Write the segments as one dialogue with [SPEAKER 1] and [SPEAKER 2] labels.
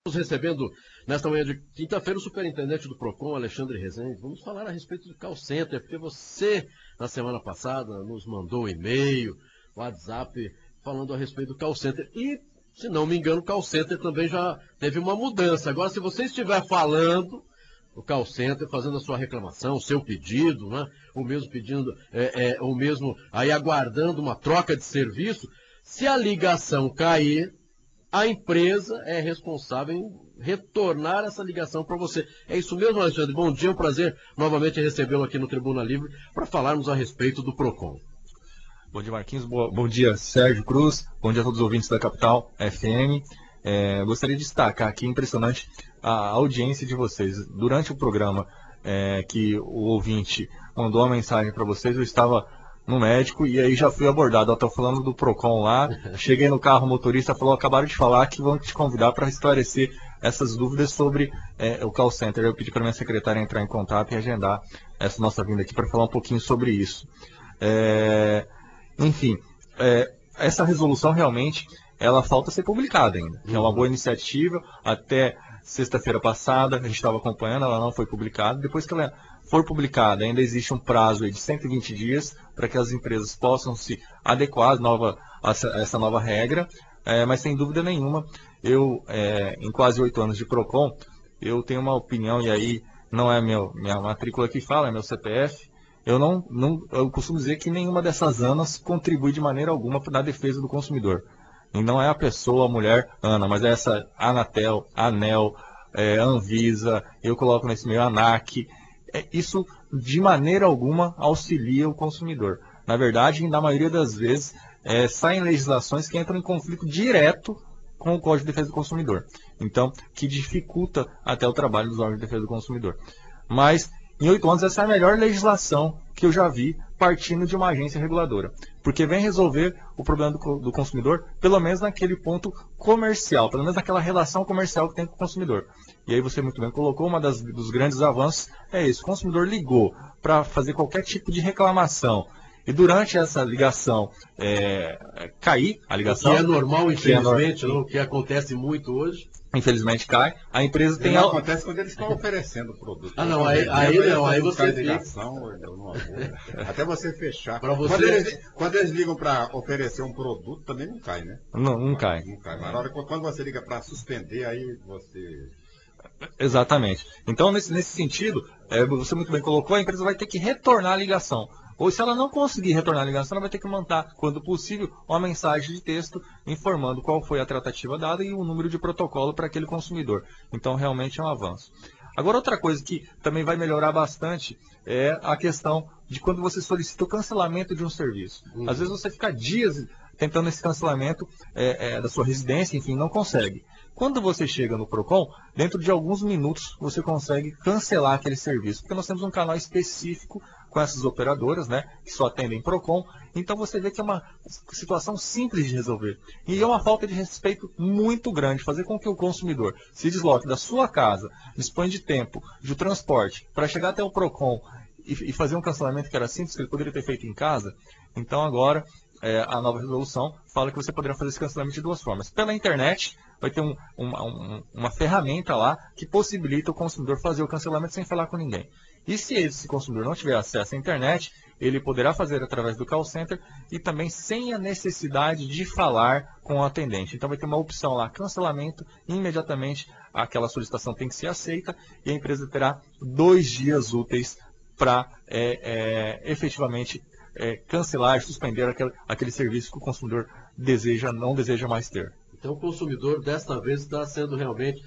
[SPEAKER 1] Estamos recebendo, nesta manhã de quinta-feira, o superintendente do PROCON, Alexandre Rezende. Vamos falar a respeito do call center, porque você, na semana passada, nos mandou um e-mail, WhatsApp, falando a respeito do call center. E, se não me engano, o call center também já teve uma mudança. Agora, se você estiver falando, o call center, fazendo a sua reclamação, o seu pedido, né? O mesmo pedindo, o mesmo aí aguardando uma troca de serviço, se a ligação cair, a empresa é responsável em retornar essa ligação para você. É isso mesmo, Alexandre? Bom dia, é um prazer novamente recebê-lo aqui no Tribuna Livre para falarmos a respeito do PROCON.
[SPEAKER 2] Bom dia, Marquinhos. Bom dia, Sérgio Cruz. Bom dia a todos os ouvintes da Capital FM. Gostaria de destacar aqui, impressionante, a audiência de vocês. Durante o programa que o ouvinte mandou uma mensagem para vocês, eu estava no médico e aí já fui abordado. Eu estou falando do PROCON lá, cheguei no carro, o motorista falou, acabaram de falar que vão te convidar para esclarecer essas dúvidas sobre o call center. Eu pedi para minha secretária entrar em contato e agendar essa nossa vinda aqui para falar um pouquinho sobre isso. Enfim, essa resolução realmente, ela falta ser publicada ainda. É uma boa iniciativa, até sexta-feira passada, a gente estava acompanhando, ela não foi publicada. Depois que ela for publicada, ainda existe um prazo aí de 120 dias para que as empresas possam se adequar a essa nova regra, mas sem dúvida nenhuma, eu, em quase 8 anos de PROCON, eu tenho uma opinião, e aí não é minha matrícula que fala, é meu CPF, eu costumo dizer que nenhuma dessas ANAs contribui de maneira alguma na defesa do consumidor. E não é a pessoa, a mulher, ANA, mas é essa Anatel, ANEEL, Anvisa, eu coloco nesse meio ANAC. Isso de maneira alguma auxilia o consumidor. Na verdade, na maioria das vezes, saem legislações que entram em conflito direto com o Código de Defesa do Consumidor. Então, que dificulta até o trabalho dos órgãos de defesa do consumidor. Mas, em 8 anos, essa é a melhor legislação que eu já vi partindo de uma agência reguladora. Porque vem resolver o problema do consumidor, pelo menos naquele ponto comercial, pelo menos naquela relação comercial que tem com o consumidor. E aí você muito bem colocou, dos grandes avanços é isso. O consumidor ligou para fazer qualquer tipo de reclamação. E durante essa ligação cair, a ligação...
[SPEAKER 1] O que é normal, infelizmente, o que acontece muito hoje.
[SPEAKER 2] Infelizmente cai, a empresa tem...
[SPEAKER 3] Não acontece quando eles estão oferecendo o produto.
[SPEAKER 1] Aí você
[SPEAKER 3] ligação, até você fechar.
[SPEAKER 1] Você...
[SPEAKER 3] Quando eles ligam para oferecer um produto, também não cai, né?
[SPEAKER 2] Não cai.
[SPEAKER 3] Não cai. Mas na hora, quando você liga para suspender, aí você...
[SPEAKER 2] Exatamente. Então, nesse sentido, você muito bem colocou, a empresa vai ter que retornar a ligação. Ou se ela não conseguir retornar a ligação, ela vai ter que mandar, quando possível, uma mensagem de texto informando qual foi a tratativa dada e o número de protocolo para aquele consumidor. Então, realmente é um avanço. Agora, outra coisa que também vai melhorar bastante é a questão de quando você solicita o cancelamento de um serviço. Às vezes você fica dias tentando esse cancelamento da sua residência, enfim, não consegue. Quando você chega no PROCON, dentro de alguns minutos você consegue cancelar aquele serviço, porque nós temos um canal específico com essas operadoras, né, que só atendem PROCON. Então você vê que é uma situação simples de resolver. E é uma falta de respeito muito grande fazer com que o consumidor se desloque da sua casa, dispõe de tempo, de transporte, para chegar até o PROCON e fazer um cancelamento que era simples, que ele poderia ter feito em casa. Então agora a nova resolução fala que você poderá fazer esse cancelamento de 2 formas. Pela internet, vai ter uma ferramenta lá que possibilita o consumidor fazer o cancelamento sem falar com ninguém. E se esse consumidor não tiver acesso à internet, ele poderá fazer através do call center e também sem a necessidade de falar com o atendente. Então vai ter uma opção lá, cancelamento, e imediatamente aquela solicitação tem que ser aceita e a empresa terá 2 dias úteis para efetivamente cancelar, suspender aquele serviço que o consumidor não deseja mais ter.
[SPEAKER 1] Então o consumidor desta vez está sendo realmente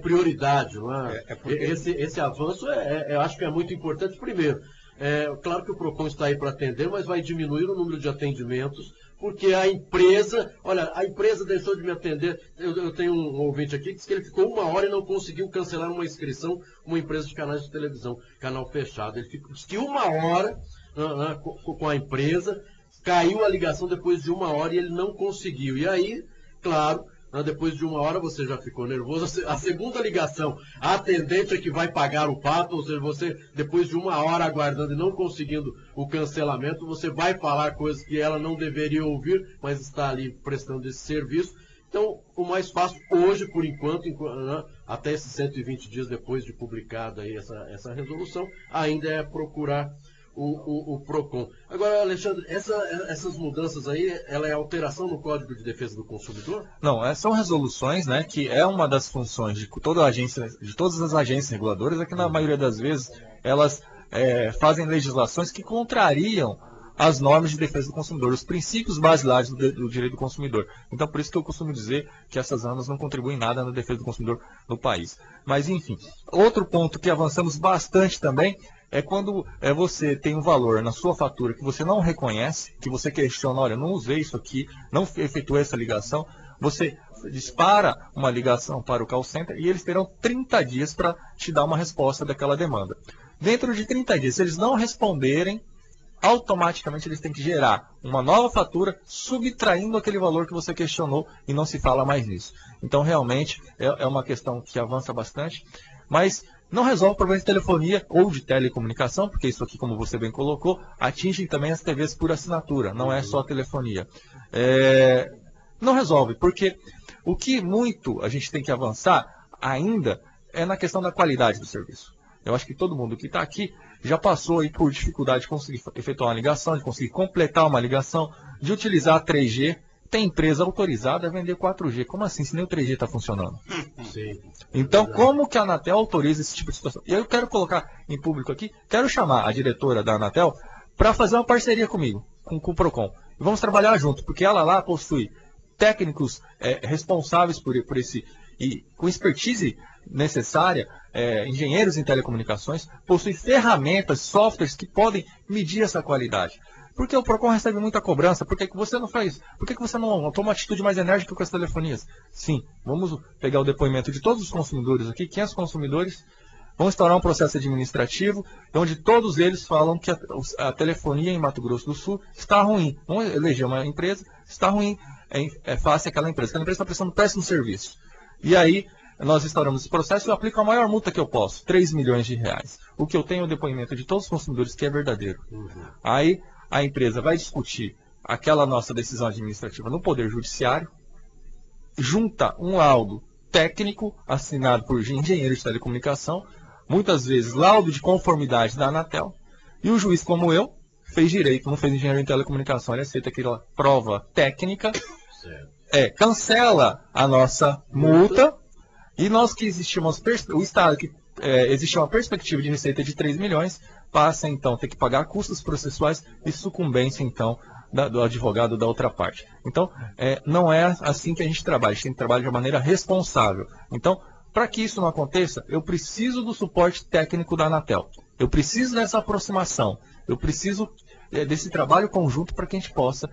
[SPEAKER 1] prioridade, não é? Porque... esse avanço eu acho que é muito importante. Primeiro, claro que o PROCON está aí para atender, mas vai diminuir o número de atendimentos, porque a empresa deixou de me atender. Eu tenho um ouvinte aqui que disse que ele ficou 1 hora e não conseguiu cancelar uma inscrição, uma empresa de canais de televisão, canal fechado. Ele disse que 1 hora com a empresa, caiu a ligação depois de 1 hora e ele não conseguiu. E aí, claro, depois de 1 hora você já ficou nervoso. A segunda ligação, a atendente é que vai pagar o pato, ou seja, você, depois de 1 hora aguardando e não conseguindo o cancelamento, você vai falar coisas que ela não deveria ouvir, mas está ali prestando esse serviço. Então, o mais fácil hoje, por enquanto, né, até esses 120 dias depois de publicada aí essa resolução, ainda é procurar o PROCON. Agora, Alexandre, essas mudanças aí, ela é alteração no Código de Defesa do Consumidor?
[SPEAKER 2] Não, são resoluções, né, que é uma das funções de todas as agências reguladoras, é que na maioria das vezes elas fazem legislações que contrariam as normas de defesa do consumidor, os princípios basilares do direito do consumidor. Então, por isso que eu costumo dizer que essas normas não contribuem nada na defesa do consumidor no país. Mas, enfim, outro ponto que avançamos bastante também é quando você tem um valor na sua fatura que você não reconhece, que você questiona, olha, não usei isso aqui, não efetuei essa ligação, você dispara uma ligação para o call center e eles terão 30 dias para te dar uma resposta daquela demanda. Dentro de 30 dias, se eles não responderem, automaticamente eles têm que gerar uma nova fatura subtraindo aquele valor que você questionou e não se fala mais nisso. Então, realmente, é uma questão que avança bastante, mas não resolve o problema de telefonia ou de telecomunicação, porque isso aqui, como você bem colocou, atinge também as TVs por assinatura, não é só a telefonia. Não resolve, porque o que muito a gente tem que avançar ainda é na questão da qualidade do serviço. Eu acho que todo mundo que está aqui já passou aí por dificuldade de conseguir efetuar uma ligação, de conseguir completar uma ligação, de utilizar a 3G. Tem empresa autorizada a vender 4G. Como assim, se nem o 3G está funcionando?
[SPEAKER 1] Sim.
[SPEAKER 2] Então, como que a Anatel autoriza esse tipo de situação? E aí eu quero colocar em público aqui, quero chamar a diretora da Anatel para fazer uma parceria comigo, com o PROCON. E vamos trabalhar junto, porque ela lá possui técnicos responsáveis por esse, e com expertise necessária, engenheiros em telecomunicações, possui ferramentas, softwares que podem medir essa qualidade. Porque o PROCON recebe muita cobrança. Por que você não faz? Por que você não toma uma atitude mais enérgica com as telefonias? Sim, vamos pegar o depoimento de todos os consumidores aqui, 500 consumidores, vamos instaurar um processo administrativo, onde todos eles falam que a telefonia em Mato Grosso do Sul está ruim. Vamos eleger uma empresa, está ruim, face àquela empresa. Aquela empresa está prestando péssimo serviço. E aí, nós instauramos esse processo e eu aplico a maior multa que eu posso, 3 milhões de reais. O que eu tenho é o depoimento de todos os consumidores que é verdadeiro. Aí, a empresa vai discutir aquela nossa decisão administrativa no Poder Judiciário, junta um laudo técnico assinado por engenheiros de telecomunicação, muitas vezes laudo de conformidade da Anatel, e o juiz, como eu, fez direito, não fez engenheiro em telecomunicação, ele aceita aquela prova técnica, cancela a nossa multa, e nós que existimos, o Estado que existe uma perspectiva de receita de 3 milhões, passa então a ter que pagar custos processuais e sucumbência então do advogado da outra parte. Então, não é assim que a gente trabalha de trabalhar de maneira responsável. Então, para que isso não aconteça, eu preciso do suporte técnico da Anatel. Eu preciso dessa aproximação. Eu preciso desse trabalho conjunto para que a gente possa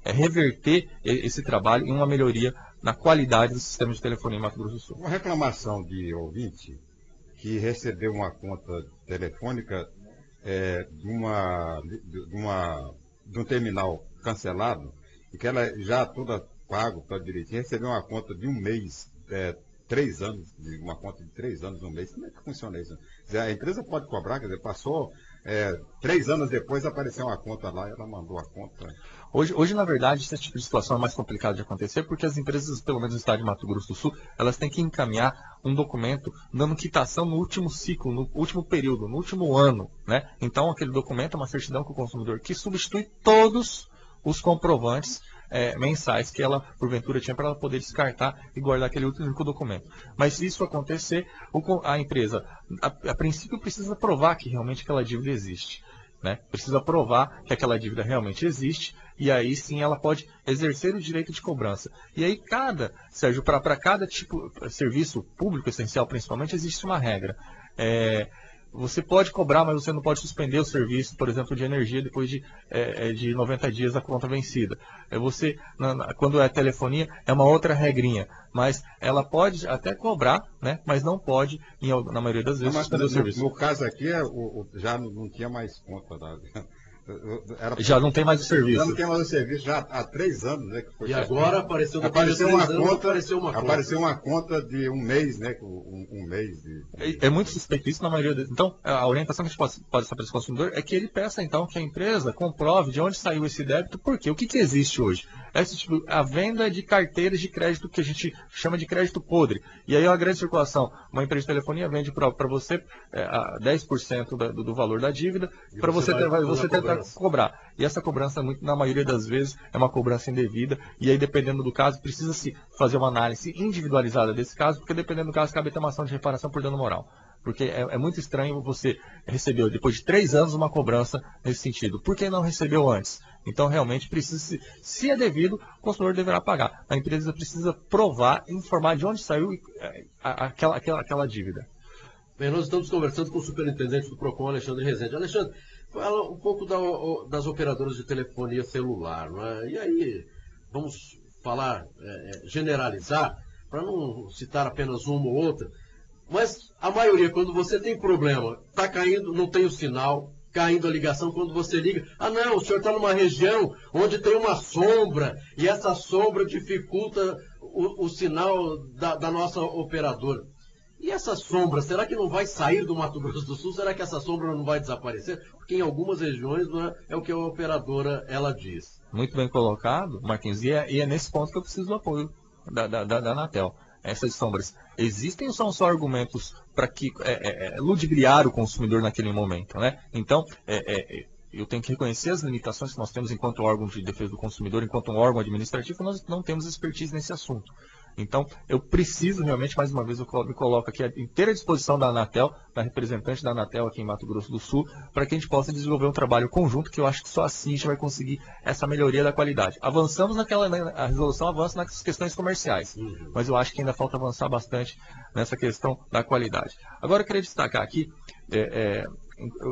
[SPEAKER 2] reverter esse trabalho em uma melhoria na qualidade do sistema de telefonia em Mato Grosso do Sul.
[SPEAKER 3] Uma reclamação de ouvinte que recebeu uma conta telefônica de um terminal cancelado, e que ela já toda pago, toda direitinho, recebeu uma conta de um mês, 3 anos, uma conta de 3 anos, um mês. Como é que funciona isso? A empresa pode cobrar, quer dizer, passou 3 anos depois, apareceu uma conta lá e ela mandou a conta.
[SPEAKER 2] Hoje, na verdade, esse tipo de situação é mais complicado de acontecer, porque as empresas, pelo menos no estado de Mato Grosso do Sul, elas têm que encaminhar um documento dando quitação no último ciclo, no último período, no último ano, né? Então, aquele documento é uma certidão com o consumidor que substitui todos os comprovantes mensais que ela, porventura, tinha para ela poder descartar e guardar aquele único documento. Mas se isso acontecer, a empresa, a princípio, precisa provar que realmente aquela dívida existe. Né? Precisa provar que aquela dívida realmente existe, e aí sim ela pode exercer o direito de cobrança. E aí Sérgio, para cada tipo de serviço público essencial, principalmente, existe uma regra. Você pode cobrar, mas você não pode suspender o serviço, por exemplo, de energia depois de 90 dias da conta vencida. Quando é telefonia, é uma outra regrinha, mas ela pode até cobrar, né? Mas não pode, na maioria das vezes, suspender o serviço.
[SPEAKER 3] No caso aqui, já não tinha mais conta
[SPEAKER 2] Já não tem mais o serviço.
[SPEAKER 3] Já não tem mais o serviço, já há 3 anos, né? Que foi
[SPEAKER 1] e agora apareceu
[SPEAKER 3] uma conta de um mês, né? Um mês de...
[SPEAKER 2] É muito suspeito isso na maioria deles. Então, a orientação que a gente pode saber esse consumidor é que ele peça, então, que a empresa comprove de onde saiu esse débito, porque o que existe hoje? A venda de carteiras de crédito que a gente chama de crédito podre. E aí a grande circulação, uma empresa de telefonia vende para você 10% do valor da dívida, para você tentar cobrar. E essa cobrança, na maioria das vezes, é uma cobrança indevida, e aí, dependendo do caso, precisa-se fazer uma análise individualizada desse caso, porque dependendo do caso, cabe até uma ação de reparação por dano moral. Porque é muito estranho você receber, depois de 3 anos, uma cobrança nesse sentido. Por que não recebeu antes? Então, realmente, precisa, se é devido, o consumidor deverá pagar. A empresa precisa provar, informar de onde saiu aquela dívida.
[SPEAKER 1] Bem, nós estamos conversando com o superintendente do PROCON, Alexandre Rezende. Alexandre, fala um pouco das operadoras de telefonia celular, não é? E aí, vamos falar, generalizar, para não citar apenas uma ou outra, mas a maioria, quando você tem problema, está caindo, não tem o sinal, caindo a ligação, quando você liga, não, o senhor está numa região onde tem uma sombra, e essa sombra dificulta o sinal da nossa operadora. E essa sombra, será que não vai sair do Mato Grosso do Sul? Será que essa sombra não vai desaparecer? Porque em algumas regiões é o que a operadora ela diz.
[SPEAKER 2] Muito bem colocado, Marquinhos, e é nesse ponto que eu preciso do apoio da Anatel. Essas sombras existem ou são só argumentos para ludibriar o consumidor naquele momento, né? Então, eu tenho que reconhecer as limitações que nós temos enquanto órgão de defesa do consumidor, enquanto um órgão administrativo, nós não temos expertise nesse assunto. Então, eu preciso realmente, mais uma vez, eu me coloco aqui à inteira disposição da Anatel, da representante da Anatel aqui em Mato Grosso do Sul, para que a gente possa desenvolver um trabalho conjunto, que eu acho que só assim a gente vai conseguir essa melhoria da qualidade. Avançamos a resolução avança nas questões comerciais, mas eu acho que ainda falta avançar bastante nessa questão da qualidade. Agora, eu queria destacar aqui,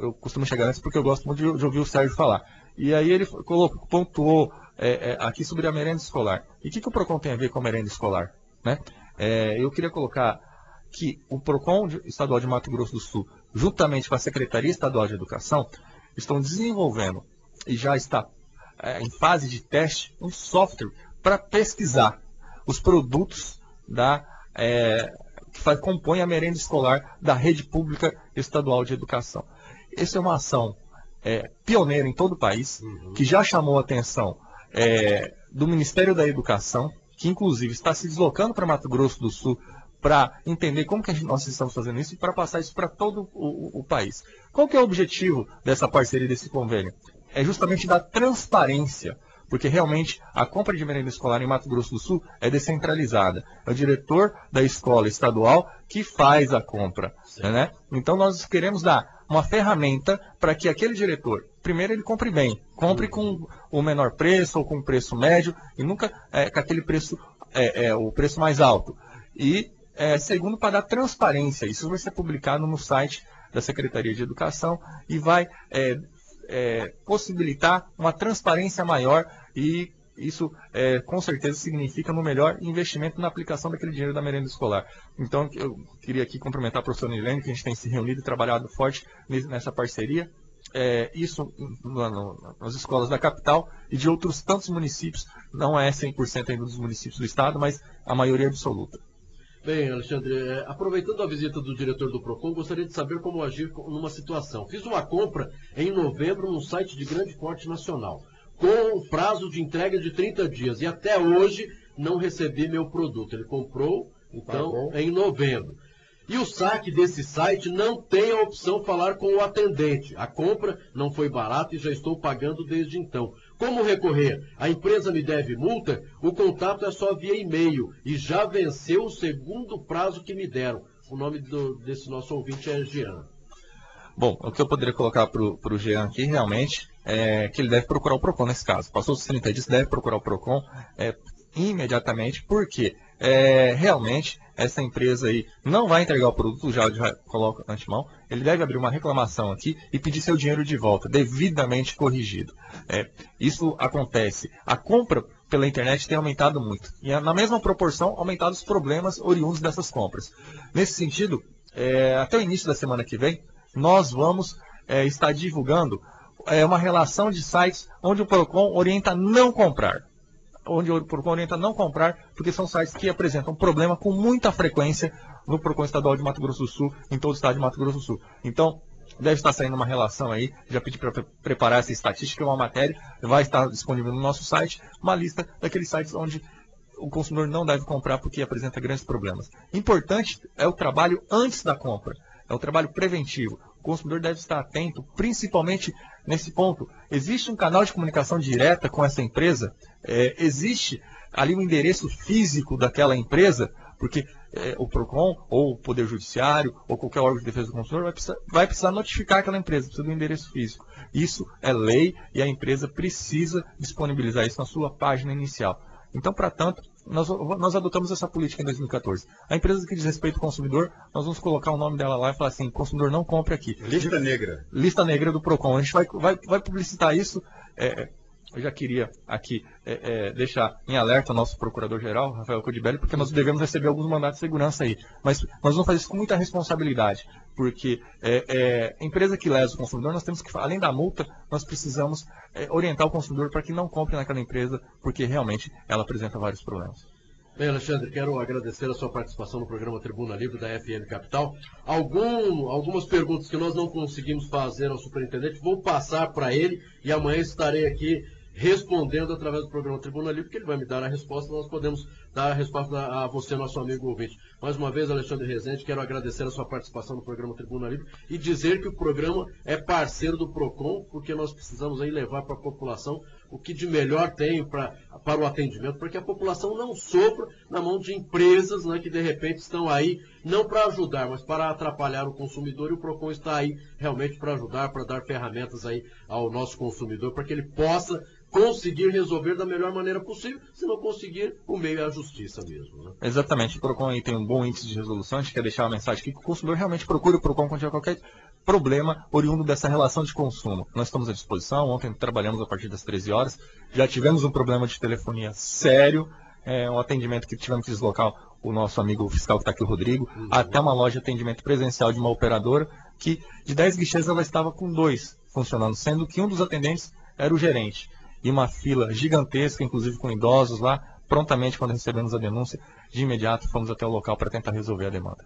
[SPEAKER 2] eu costumo chegar nessa porque eu gosto muito de ouvir o Sérgio falar. E aí ele pontuou aqui sobre a merenda escolar. E o que o PROCON tem a ver com a merenda escolar? Né? Eu queria colocar que o PROCON estadual de Mato Grosso do Sul, juntamente com a Secretaria Estadual de Educação, estão desenvolvendo e já está em fase de teste um software para pesquisar os produtos que compõem a merenda escolar da rede pública estadual de educação. Essa é uma ação pioneira em todo o país, que já chamou a atenção do Ministério da Educação, que inclusive está se deslocando para Mato Grosso do Sul para entender como que nós estamos fazendo isso e para passar isso para todo o país. Qual que é o objetivo dessa parceria, desse convênio? É justamente dar transparência, porque realmente a compra de merenda escolar em Mato Grosso do Sul é descentralizada. É o diretor da escola estadual que faz a compra, né? Então nós queremos dar uma ferramenta para que aquele diretor, primeiro, ele compre bem, compre com o menor preço ou com o preço médio e nunca com aquele preço, o preço mais alto. E segundo, para dar transparência. Isso vai ser publicado no site da Secretaria de Educação e vai possibilitar uma transparência maior, e isso com certeza significa no melhor investimento na aplicação daquele dinheiro da merenda escolar. Então eu queria aqui cumprimentar a professora Nilene, que a gente tem se reunido e trabalhado forte nessa parceria. Isso nas escolas da capital e de outros tantos municípios, não é 100% ainda dos municípios do estado, mas a maioria absoluta.
[SPEAKER 1] Bem, Alexandre, aproveitando a visita do diretor do PROCON, gostaria de saber como agir numa situação. Fiz uma compra em novembro num site de grande porte nacional, com prazo de entrega de 30 dias, e até hoje não recebi meu produto. Ele comprou, então, em novembro. E o saque desse site não tem a opção falar com o atendente. A compra não foi barata e já estou pagando desde então. Como recorrer? A empresa me deve multa? O contato é só via e-mail e já venceu o segundo prazo que me deram. O nome desse nosso ouvinte é Jean.
[SPEAKER 2] Bom, o que eu poderia colocar para o Jean aqui realmente é que ele deve procurar o PROCON nesse caso. Passou os 30 dias, deve procurar o PROCON imediatamente, porque realmente essa empresa aí não vai entregar o produto, já coloca na antemão. Ele deve abrir uma reclamação aqui e pedir seu dinheiro de volta, devidamente corrigido. Isso acontece. A compra pela internet tem aumentado muito. E na mesma proporção, aumentado os problemas oriundos dessas compras. Nesse sentido, até o início da semana que vem, nós vamos estar divulgando é uma relação de sites onde o PROCON orienta a não comprar. Onde o PROCON orienta a não comprar, porque são sites que apresentam problema com muita frequência no PROCON estadual de Mato Grosso do Sul, em todo o estado de Mato Grosso do Sul. Então, deve estar saindo uma relação aí, já pedi para preparar essa estatística, uma matéria, vai estar disponível no nosso site, uma lista daqueles sites onde o consumidor não deve comprar porque apresenta grandes problemas. Importante é o trabalho antes da compra, é o trabalho preventivo. O consumidor deve estar atento, principalmente nesse ponto. Existe um canal de comunicação direta com essa empresa? Existe ali um endereço físico daquela empresa? Porque o PROCON, ou o Poder Judiciário, ou qualquer órgão de defesa do consumidor vai precisar notificar aquela empresa, precisa do endereço físico. Isso é lei e a empresa precisa disponibilizar isso na sua página inicial. Então, para tanto, nós adotamos essa política em 2014. A empresa que diz respeito ao consumidor, nós vamos colocar o nome dela lá e falar assim, consumidor, não compre aqui.
[SPEAKER 3] Lista negra.
[SPEAKER 2] Lista negra do PROCON. A gente vai publicitar isso. Eu já queria aqui deixar em alerta o nosso procurador-geral, Rafael Codibelli, porque nós devemos receber alguns mandatos de segurança aí. Mas nós vamos fazer isso com muita responsabilidade, porque empresa que lesa o consumidor, nós temos que, além da multa, nós precisamos orientar o consumidor para que não compre naquela empresa, porque realmente ela apresenta vários problemas.
[SPEAKER 1] Bem, Alexandre, quero agradecer a sua participação no programa Tribuna Livre da FM Capital. Algumas perguntas que nós não conseguimos fazer ao superintendente, vou passar para ele e amanhã estarei aqui respondendo através do programa Tribuna Livre, porque ele vai me dar a resposta, nós podemos dar a resposta a você, nosso amigo ouvinte. Mais uma vez, Alexandre Rezende, quero agradecer a sua participação no programa Tribuna Livre e dizer que o programa é parceiro do PROCON, porque nós precisamos aí levar para a população o que de melhor tem para o atendimento, para que a população não sofra na mão de empresas, né, que de repente estão aí, não para ajudar, mas para atrapalhar o consumidor, e o PROCON está aí realmente para ajudar, para dar ferramentas aí ao nosso consumidor, para que ele possa conseguir resolver da melhor maneira possível. Se não conseguir, o meio é a justiça mesmo, né?
[SPEAKER 2] Exatamente. O PROCON aí tem um bom índice de resolução. A gente quer deixar uma mensagem aqui que o consumidor realmente procure o PROCON quando tiver qualquer problema oriundo dessa relação de consumo. Nós estamos à disposição. Ontem trabalhamos a partir das 13 horas. Já tivemos um problema de telefonia sério. Um atendimento que tivemos que deslocar o nosso amigo fiscal que está aqui, o Rodrigo, até uma loja de atendimento presencial de uma operadora que de 10 guichês ela estava com 2 funcionando, sendo que um dos atendentes era o gerente. E uma fila gigantesca, inclusive com idosos lá. Prontamente, quando recebemos a denúncia, de imediato fomos até o local para tentar resolver a demanda.